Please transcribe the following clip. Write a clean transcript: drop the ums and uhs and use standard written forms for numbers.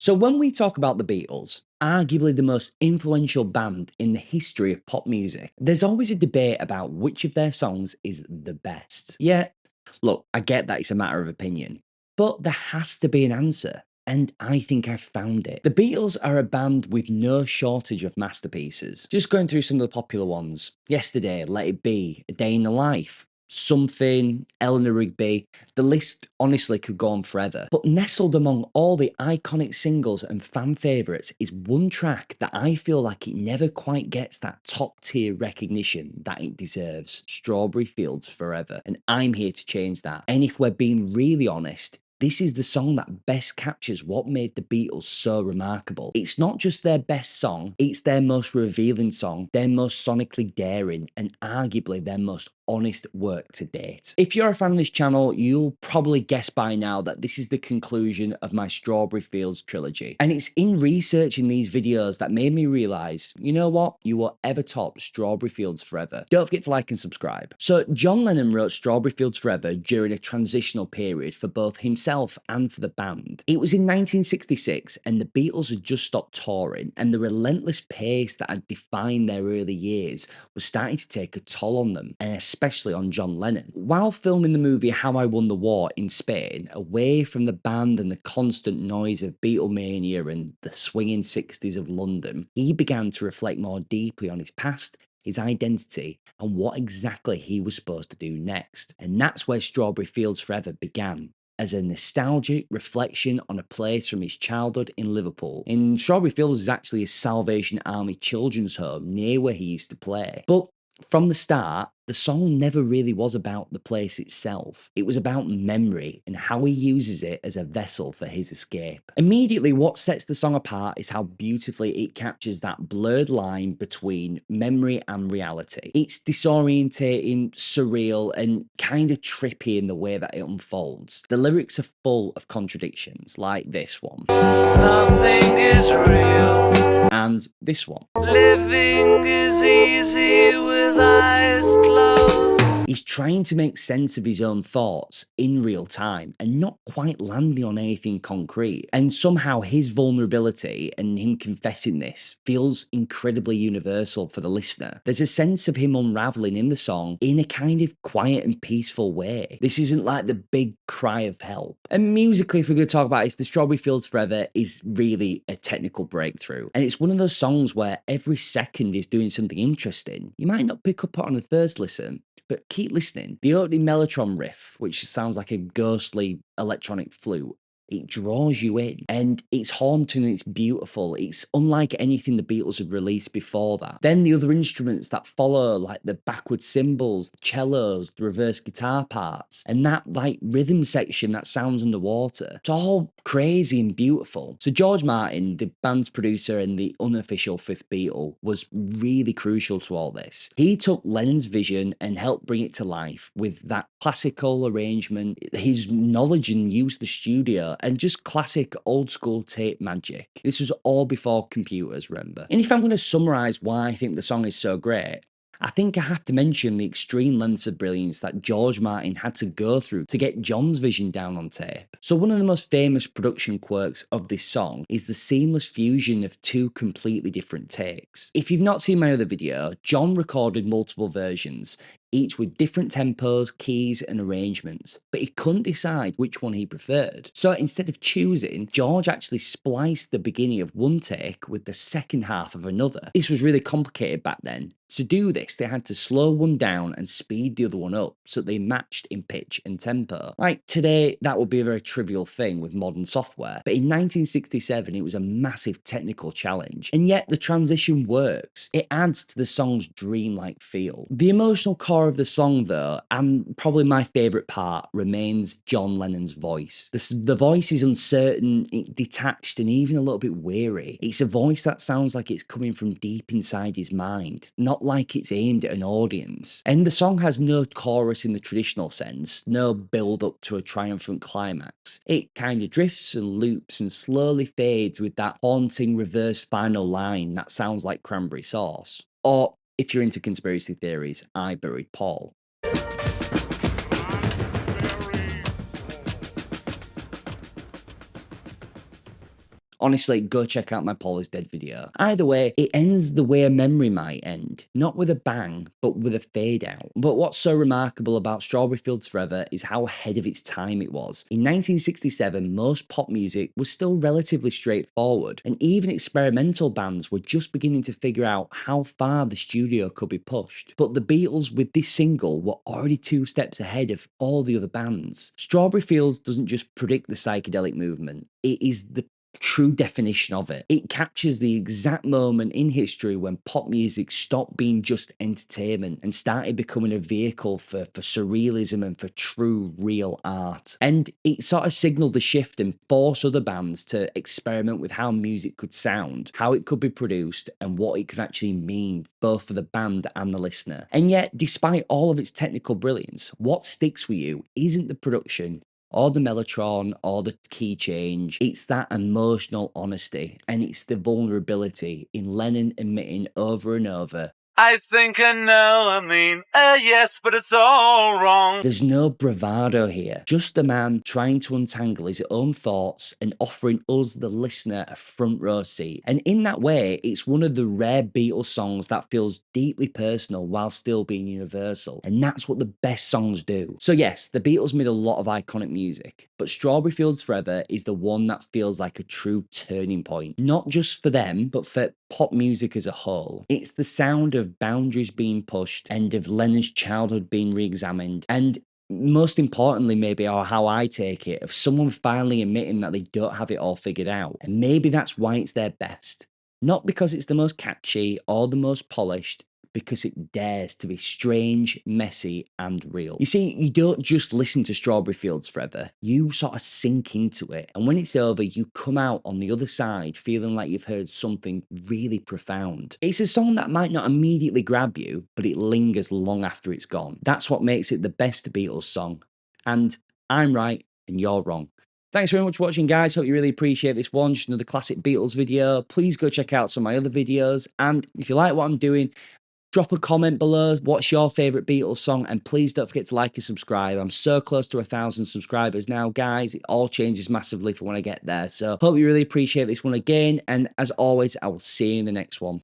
So when we talk about the Beatles, arguably the most influential band in the history of pop music, there's always a debate about which of their songs is the best. Yeah, look, I get that it's a matter of opinion, but there has to be an answer. And I think I've found it. The Beatles are a band with no shortage of masterpieces. Just going through some of the popular ones. Yesterday, Let It Be, A Day in the Life, Something, Eleanor Rigby. The list honestly could go on forever. But nestled among all the iconic singles and fan favourites is one track that I feel like it never quite gets that top tier recognition that it deserves. Strawberry Fields Forever. And I'm here to change that. And if we're being really honest, this is the song that best captures what made the Beatles so remarkable. It's not just their best song, it's their most revealing song, their most sonically daring, and arguably their most honest work to date. If you're a fan of this channel, you'll probably guess by now that this is the conclusion of my Strawberry Fields trilogy. And it's in researching these videos that made me realise, you know what? You will ever top Strawberry Fields Forever. Don't forget to like and subscribe. So John Lennon wrote Strawberry Fields Forever during a transitional period for both himself and for the band. It was in 1966 and the Beatles had just stopped touring, and the relentless pace that had defined their early years was starting to take a toll on them, and especially on John Lennon. While filming the movie How I Won the War in Spain, away from the band and the constant noise of Beatlemania and the swinging 60s of London, he began to reflect more deeply on his past, his identity, and what exactly he was supposed to do next. And that's where Strawberry Fields Forever began, as a nostalgic reflection on a place from his childhood in Liverpool. And Strawberry Fields is actually a Salvation Army children's home near where he used to play. But from the start, the song never really was about the place itself. It was about memory and how he uses it as a vessel for his escape. Immediately, what sets the song apart is how beautifully it captures that blurred line between memory and reality. It's disorientating, surreal, and kind of trippy in the way that it unfolds. The lyrics are full of contradictions, like this one. Nothing is real. And this one. Living is easy with eyes closed. He's trying to make sense of his own thoughts in real time and not quite landing on anything concrete. And somehow his vulnerability and him confessing this feels incredibly universal for the listener. There's a sense of him unraveling in the song in a kind of quiet and peaceful way. This isn't like the big cry of help. And musically, if we're going to talk about it, the Strawberry Fields Forever is really a technical breakthrough. And it's one of those songs where every second is doing something interesting. You might not pick up on the first listen, but keep listening. The opening Mellotron riff, which sounds like a ghostly electronic flute, it draws you in, and it's haunting and it's beautiful. It's unlike anything the Beatles had released before that. Then the other instruments that follow, like the backward cymbals, the cellos, the reverse guitar parts, and that like rhythm section that sounds underwater. It's all crazy and beautiful. So George Martin, the band's producer and the unofficial fifth Beatle, was really crucial to all this. He took Lennon's vision and helped bring it to life with that classical arrangement, his knowledge and use of the studio, and just classic old school tape magic. This was all before computers, remember? And if I'm going to summarise why I think the song is so great, I think I have to mention the extreme lengths of brilliance that George Martin had to go through to get John's vision down on tape. So one of the most famous production quirks of this song is the seamless fusion of two completely different takes. If you've not seen my other video, John recorded multiple versions, each with different tempos, keys, and arrangements, but he couldn't decide which one he preferred. So instead of choosing, George actually spliced the beginning of one take with the second half of another. This was really complicated back then. To do this, they had to slow one down and speed the other one up so they matched in pitch and tempo. Like today, that would be a very trivial thing with modern software, but in 1967, it was a massive technical challenge. And yet the transition works. It adds to the song's dreamlike feel. The emotional core of the song, though, and probably my favourite part, remains John Lennon's voice. The voice is uncertain, detached, and even a little bit weary. It's a voice that sounds like it's coming from deep inside his mind, not like it's aimed at an audience. And the song has no chorus in the traditional sense, no build up to a triumphant climax. It kind of drifts and loops and slowly fades with that haunting reverse final line that sounds like cranberry sauce. Or, if you're into conspiracy theories, I buried Paul. Honestly, go check out my Paul is Dead video. Either way, it ends the way a memory might end. Not with a bang, but with a fade out. But what's so remarkable about Strawberry Fields Forever is how ahead of its time it was. In 1967, most pop music was still relatively straightforward, and even experimental bands were just beginning to figure out how far the studio could be pushed. But the Beatles with this single were already 2 steps ahead of all the other bands. Strawberry Fields doesn't just predict the psychedelic movement, it is the true definition of it. It captures the exact moment in history when pop music stopped being just entertainment and started becoming a vehicle for surrealism and for true, real art. And it sort of signaled the shift and forced other bands to experiment with how music could sound, how it could be produced, and what it could actually mean both for the band and the listener. And yet, despite all of its technical brilliance, what sticks with you isn't the production, or the Mellotron, or the key change. It's that emotional honesty, and it's the vulnerability in Lennon admitting over and over, I think I know, I mean, yes, but it's all wrong. There's no bravado here, just a man trying to untangle his own thoughts and offering us, the listener, a front row seat. And in that way, it's one of the rare Beatles songs that feels deeply personal while still being universal. And that's what the best songs do. So yes, the Beatles made a lot of iconic music, but Strawberry Fields Forever is the one that feels like a true turning point, not just for them, but for pop music as a whole. It's the sound of boundaries being pushed and of Lennon's childhood being re-examined, and most importantly, maybe, or how I take it, of someone finally admitting that they don't have it all figured out. And maybe that's why it's their best. Not because it's the most catchy or the most polished, because it dares to be strange, messy, and real. You see, you don't just listen to Strawberry Fields Forever, you sort of sink into it. And when it's over, you come out on the other side feeling like you've heard something really profound. It's a song that might not immediately grab you, but it lingers long after it's gone. That's what makes it the best Beatles song. And I'm right, and you're wrong. Thanks very much for watching, guys. Hope you really appreciate this one. Just another classic Beatles video. Please go check out some of my other videos. And if you like what I'm doing, drop a comment below. What's your favourite Beatles song? And please don't forget to like and subscribe. I'm so close to 1,000 subscribers now, guys. It all changes massively for when I get there. So hope you really appreciate this one again. And as always, I will see you in the next one.